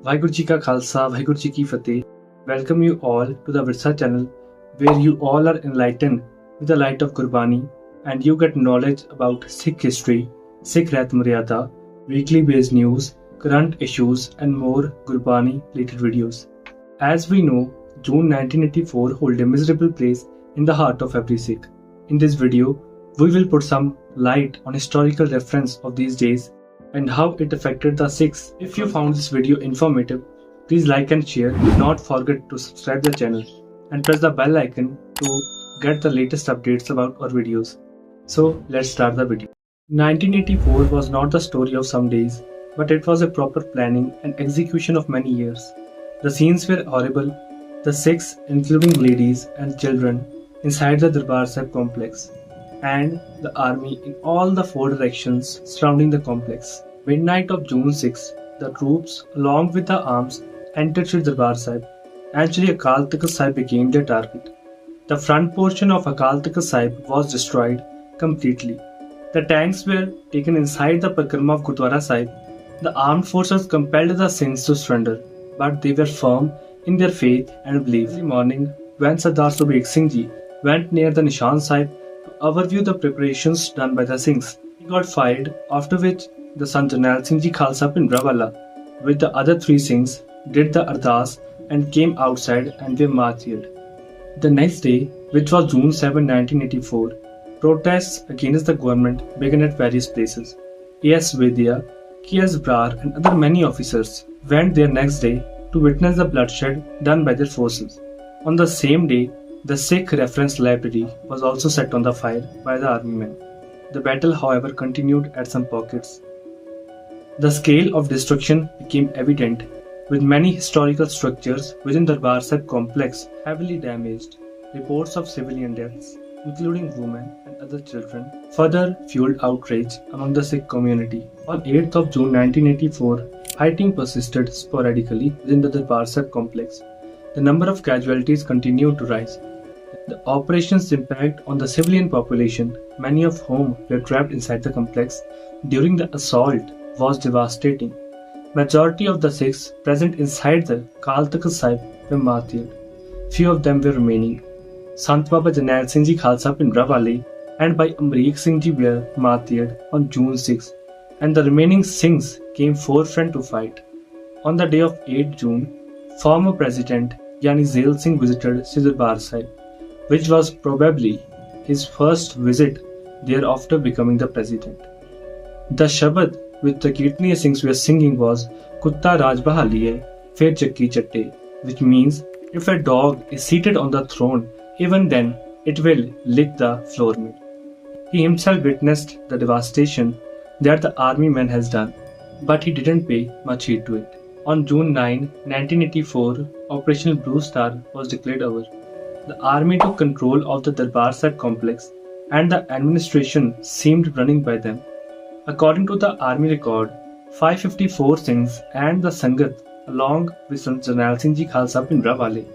Vaheguru Ji Ka Khalsa, Vaheguru Ji Ki Fateh. Welcome you all to the Virsa channel, where you all are enlightened with the light of Gurbani and you get knowledge about Sikh history, Sikh Ret Maryada, weekly based news, current issues, and more Gurbani related videos. As we know, June 1984 holds a miserable place in the heart of every Sikh. In this video, we will put some light on historical reference of these days and how it affected the Sikhs. If you found this video informative, please like and share. Do not forget to subscribe the channel and press the bell icon to get the latest updates about our videos. So let's start the video. 1984 was not the story of some days, but it was a proper planning and execution of many years. The scenes were horrible. The Sikhs, including ladies and children, inside the Darbar Sahib complex, and the army in all the four directions surrounding the complex. Midnight of June 6, the troops, along with the arms, entered Sri Darbar Sahib, and Sri Akal Takht Sahib became their target. The front portion of Akal Takht Sahib was destroyed completely. The tanks were taken inside the Parikrama of Gurdwara Sahib. The armed forces compelled the Singhs to surrender, but they were firm in their faith and belief. In the morning, when Sardar Subheg Singh Ji went near the Nishan Sahib to overview the preparations done by the Singhs, he got fired, after which the Sant Jarnail Singh Ji Khalsa Bhindranwala with the other three Singhs did the ardas and came outside and were martyred. The next day, which was June 7, 1984, protests against the government began at various places. A.S. Vedya, K.S. Brar and other many officers went there next day to witness the bloodshed done by their forces. On the same day, the Sikh reference library was also set on the fire by the army men. The battle, however, continued at some pockets. The scale of destruction became evident, with many historical structures within the Darbar Sahib complex heavily damaged. Reports of civilian deaths, including women and other children, further fueled outrage among the Sikh community. On 8th of June 1984, fighting persisted sporadically within the Darbar Sahib complex. The number of casualties continued to rise. The operation's impact on the civilian population, many of whom were trapped inside the complex during the assault, was devastating. Majority of the Sikhs present inside the Akal Takht Sahib were martyred. Few of them were remaining. Sant Baba Jarnail Singh Ji Khalsa Bhindranwale and Bhai Amrik Singh Ji were martyred on June 6, and the remaining Singhs came forefront to fight. On the day of 8 June, former President Yani Zail Singh visited Sri Darbar Sahib, which was probably his first visit there after becoming the president. The Shabad which the Kirtaniya Singhs were singing was Kutta Raj Bahaliye, Fir Chakki Chatte, which means if a dog is seated on the throne, even then it will lick the floor mat. He himself witnessed the devastation that the army men has done, but he didn't pay much heed to it. On June 9, 1984, Operation Blue Star was declared over. The army took control of the Darbar Sahib complex and the administration seemed running by them. According to the army record, 554 Singhs and the Sangat along with Sant Jarnail Singh Ji Khalsa Bhindranwale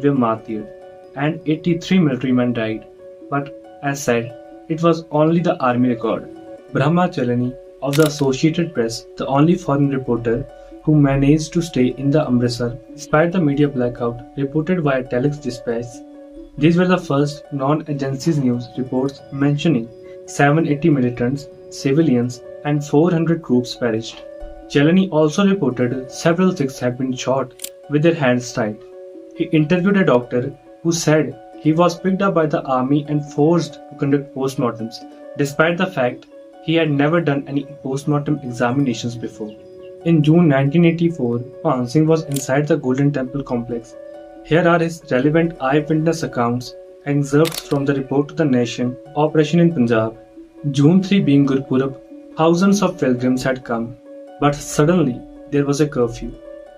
were martyred and 83 military men died. But as said, it was only the army record. Brahma Chalani of the Associated Press, the only foreign reporter who managed to stay in the Amritsar despite the media blackout, reported via Telex Dispatch. These were the first non-agencies news reports mentioning 780 militants, civilians and 400 troops perished. Chalani also reported several Sikhs had been shot with their hands tied. He interviewed a doctor who said he was picked up by the army and forced to conduct postmortems, despite the fact he had never done any postmortem examinations before. In June 1984, Man Singh was inside the Golden Temple complex. Here are his relevant eyewitness accounts, excerpts from the report to the nation, Operation in Punjab. June 3 being Gurpurab, thousands of pilgrims had come, but suddenly there was a curfew.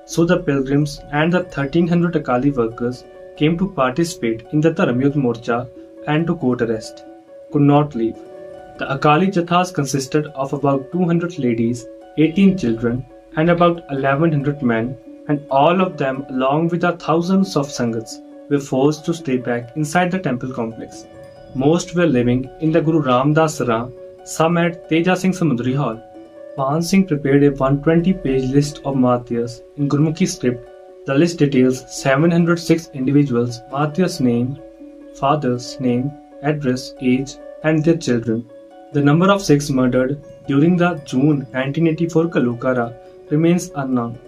So the pilgrims and the 1300 Akali workers came to participate in the Dharamyudh Morcha and to court arrest. Could not leave. The Akali Jathas consisted of about 200 ladies, 18 children and about 1100 men, and all of them along with the thousands of Sangats were forced to stay back inside the temple complex. Most were living in the Guru Ramdas Sarah, some at Teja Singh Samundri Hall. Pan Singh prepared a 120-page list of martyrs in Gurmukhi script. The list details 706 individuals, martyrs' name, father's name, address, age, and their children. The number of Sikhs murdered during the June 1984 Kalukara remains unknown,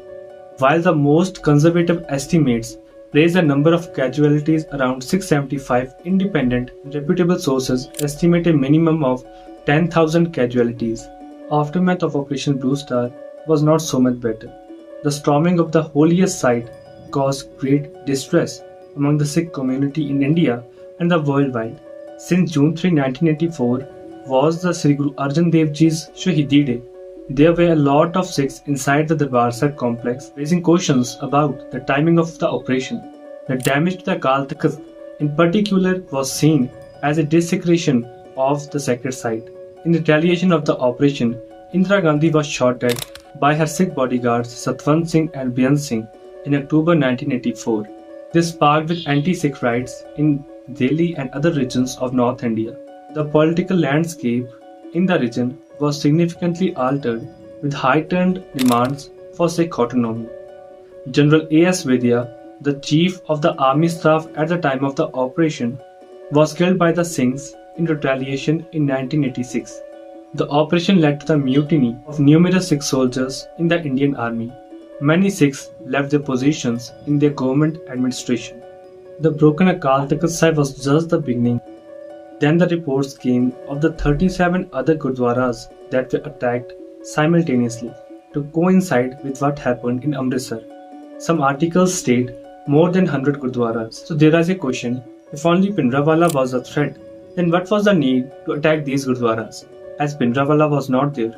while the most conservative estimates place the number of casualties around 675. Independent, reputable sources estimate a minimum of 10,000 casualties. Aftermath of Operation Blue Star was not so much better. The storming of the holiest site caused great distress among the Sikh community in India and the worldwide. Since June 3, 1984 was the Sri Guru Arjan Dev Ji's Shahidi Day, there were a lot of Sikhs inside the Darbar Sahib complex raising questions about the timing of the operation. The damage to the Akal Takht in particular was seen as a desecration of the sacred site. In retaliation of the operation, Indira Gandhi was shot dead by her Sikh bodyguards Satwant Singh and Beyant Singh in October 1984. This sparked with anti-Sikh riots in Delhi and other regions of North India. The political landscape in the region was significantly altered with heightened demands for Sikh autonomy. General A.S. Vidya, the chief of the army staff at the time of the operation, was killed by the Singhs in retaliation in 1986. The operation led to the mutiny of numerous Sikh soldiers in the Indian Army. Many Sikhs left their positions in their government administration. The broken Akal Takht Sahib was just the beginning. Then the reports came of the 37 other Gurdwaras that were attacked simultaneously to coincide with what happened in Amritsar. Some articles state more than 100 Gurdwaras. So there is a question, if only Bhindranwala was a threat, then what was the need to attack these Gurdwaras, as Bhindranwala was not there?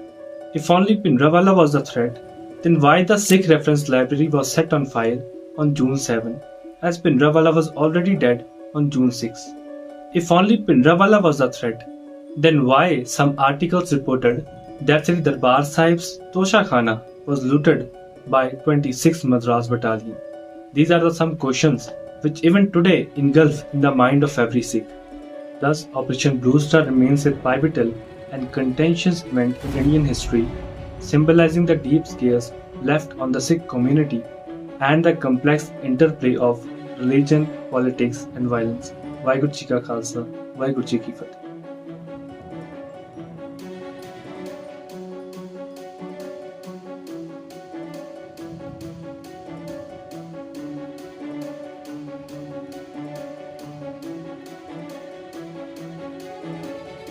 If only Bhindranwala was the threat, then why the Sikh reference library was set on fire on June 7, as Bhindranwala was already dead on June 6? If only Bhindranwala was the threat, then why some articles reported that Sri Darbar Sahib's Tosha Khana was looted by 26th Madras Battalion? These are some questions which even today engulf in the mind of every Sikh. Thus, Operation Blue Star remains a pivotal and contentious event in Indian history, symbolizing the deep scars left on the Sikh community and the complex interplay of religion, politics, and violence. Vaheguru Ji Ka Khalsa, Vaheguru Ji Ki Fateh.